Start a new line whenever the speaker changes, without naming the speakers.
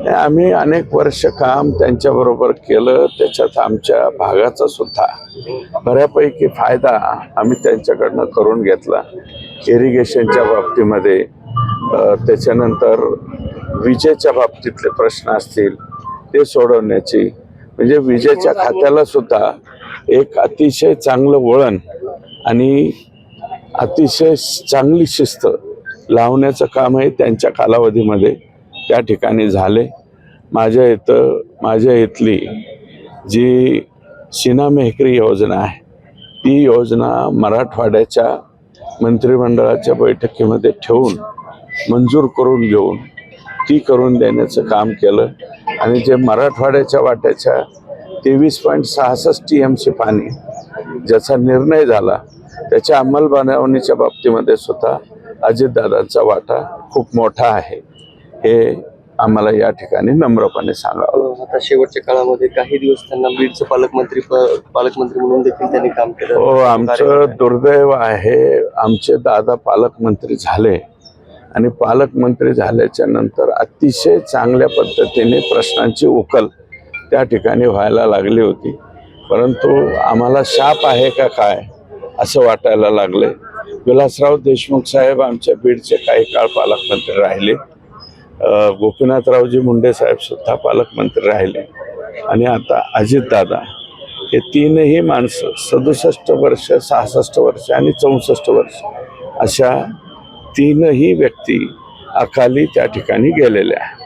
आम्ही अनेक वर्ष काम त्यांच्याबरोबर केलं, त्याच्यात आमच्या भागाचा सुद्धा बऱ्यापैकी फायदा आम्ही त्यांच्याकडनं करून घेतला. इरिगेशनच्या बाबतीमध्ये, त्याच्यानंतर विजेच्या बाबतीतले प्रश्न असतील ते सोडवण्याची, म्हणजे विजेच्या खात्याला सुद्धा एक अतिशय चांगलं वळण आणि अतिशय चांगली शिस्त लावण्याचं कामही त्यांच्या कालावधीमध्ये त्या ठिकाणी झाले. माझ्या इथली जी सीना मेहकरी योजना आहे ती योजना मराठवाड्याच्या मंत्रिमंडळाच्या बैठकीमध्ये ठेवून मंजूर करून घेऊन ती करून देण्याचं काम केलं. आणि जे मराठवाड्याच्या वाट्याच्या 23.66 TMC पाणी ज्याचा निर्णय झाला त्याच्या अंमलबजावणीच्या बाबतीमध्ये सुद्धा अजितदादांचा वाटा खूप मोठा आहे, हे आम्हाला या ठिकाणी नम्रपणे सांगावं.
आता शेवटच्या काळामध्ये काही दिवस त्यांना बीडचे पालकमंत्री म्हणून देखील त्यांनी काम केलं.
हो, आमचं दुर्दैव आहे. आमचे दादा पालकमंत्री झाले आणि पालकमंत्री झाल्याच्या नंतर अतिशय चांगल्या पद्धतीने प्रश्नांची उकल त्या ठिकाणी व्हायला लागली होती, परंतु आम्हाला शाप आहे का काय असं वाटायला लागले. विलासराव देशमुख साहेब आमच्या बीडचे काही काळ पालकमंत्री राहिले, गोपीनाथरावजी मुंडे साहेब सुद्धा पालकमंत्री राहिले आणि आता अजितदादा हे तीनही माणसं 67 वर्ष, 66 वर्ष आणि 64 वर्ष अशा तीनही व्यक्ती अकाली त्या ठिकाणी गेलेल्या आहेत.